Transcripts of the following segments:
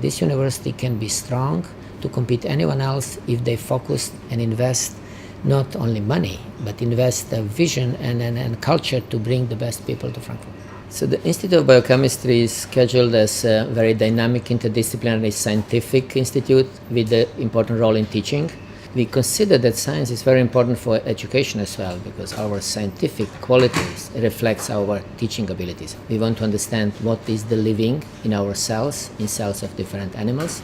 this university can be strong to compete anyone else if they focus and invest not only money, but invest a vision and culture to bring the best people to Frankfurt. So the Institute of Biochemistry is scheduled as a very dynamic interdisciplinary scientific institute with an important role in teaching. We consider that science is very important for education as well, because our scientific qualities reflects our teaching abilities. We want to understand what is the living in our cells, in cells of different animals.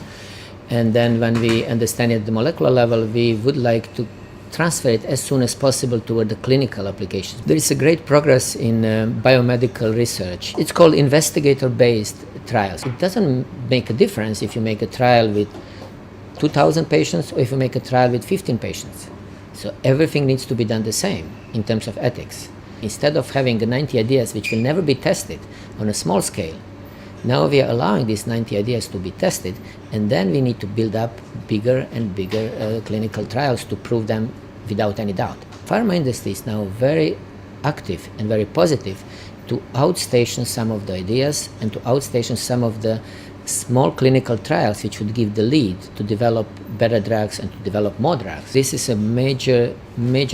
And then when we understand it at the molecular level, we would like to transfer it as soon as possible toward the clinical applications. There is a great progress in biomedical research. It's called investigator-based trials. It doesn't make a difference if you make a trial with 2,000 patients or if you make a trial with 15 patients. So everything needs to be done the same in terms of ethics. Instead of having 90 ideas which will never be tested on a small scale, now we are allowing these 90 ideas to be tested, and then we need to build up bigger and bigger clinical trials to prove them without any doubt. Pharma industry is now very active and very positive to outstation some of the ideas and to outstation some of the small clinical trials which would give the lead to develop better drugs and to develop more drugs. This is a major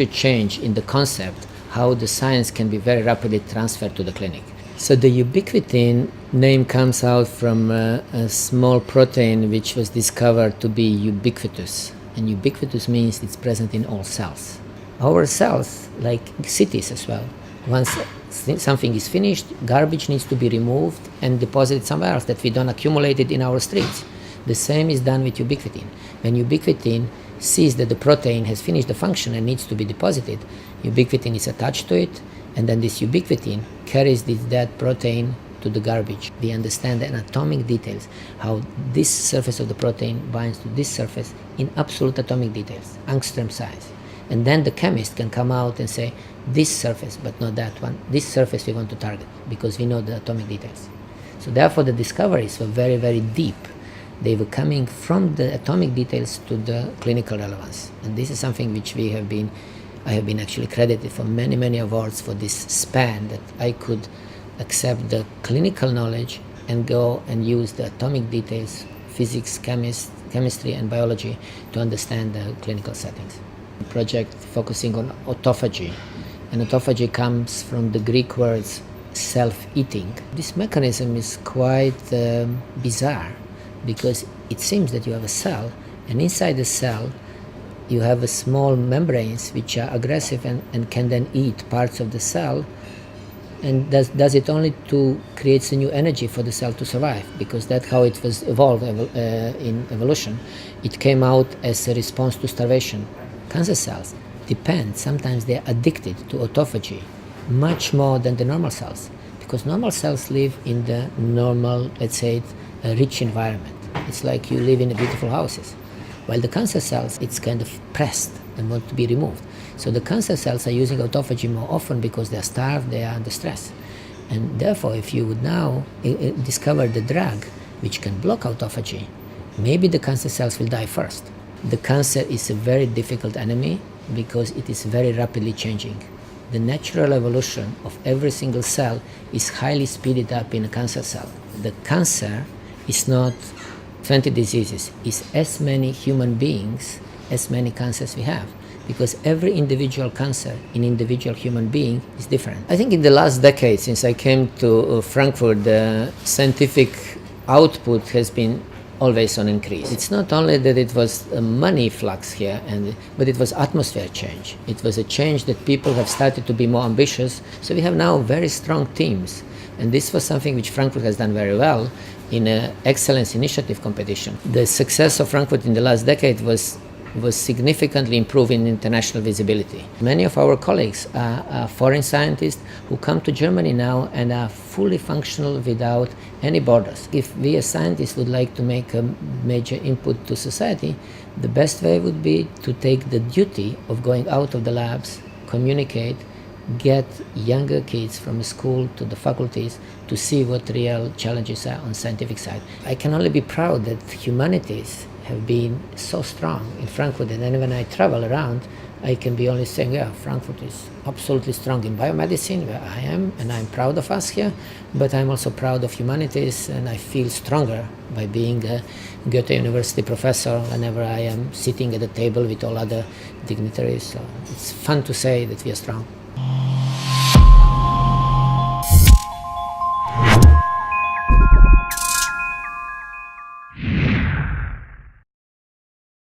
change in the concept how the science can be very rapidly transferred to the clinic. So the ubiquitin name comes out from a small protein which was discovered to be ubiquitous. And ubiquitous means it's present in all cells. Our cells, like cities as well, once something is finished, garbage needs to be removed and deposited somewhere else, that we don't accumulate it in our streets. The same is done with ubiquitin. When ubiquitin sees that the protein has finished the function and needs to be deposited, ubiquitin is attached to it, and then this ubiquitin carries this dead protein to the garbage. We understand the atomic details, how this surface of the protein binds to this surface in absolute atomic details, angstrom size. And then the chemist can come out and say, this surface, but not that one. This surface we want to target, because we know the atomic details. So therefore the discoveries were very, very deep. They were coming from the atomic details to the clinical relevance. And this is something which I have been actually credited for many, many awards for this span, that I could accept the clinical knowledge and go and use the atomic details, physics, chemistry and biology to understand the clinical settings. A project focusing on autophagy, and autophagy comes from the Greek words self-eating. This mechanism is quite bizarre, because it seems that you have a cell, and inside the cell you have a small membranes which are aggressive and can then eat parts of the cell, and does it only to create a new energy for the cell to survive, because that's how it was evolved in evolution. It came out as a response to starvation. Cancer cells depend, sometimes they're addicted to autophagy much more than the normal cells, because normal cells live in the normal, let's say, rich environment. It's like you live in beautiful houses. While the cancer cells, it's kind of pressed and want to be removed. So the cancer cells are using autophagy more often because they're starved, they are under stress. And therefore, if you would now discover the drug which can block autophagy, maybe the cancer cells will die first. The cancer is a very difficult enemy because it is very rapidly changing. The natural evolution of every single cell is highly speeded up in a cancer cell. The cancer is not 20 diseases, it's as many human beings, as many cancers we have, because every individual cancer in individual human being is different. I think in the last decade, since I came to Frankfurt, the scientific output has been always on increase. It's not only that it was a money flux here, but it was atmosphere change. It was a change that people have started to be more ambitious. So we have now very strong teams. And this was something which Frankfurt has done very well in an excellence initiative competition. The success of Frankfurt in the last decade was significantly improving international visibility. Many of our colleagues are foreign scientists who come to Germany now and are fully functional without any borders. If we as scientists would like to make a major input to society, the best way would be to take the duty of going out of the labs, communicate, get younger kids from school to the faculties to see what real challenges are on the scientific side. I can only be proud that humanities have been so strong in Frankfurt, and then when I travel around, I can be only saying, yeah, Frankfurt is absolutely strong in biomedicine, where I am, and I'm proud of us here, but I'm also proud of humanities, and I feel stronger by being a Goethe University professor whenever I am sitting at the table with all other dignitaries. So it's fun to say that we are strong.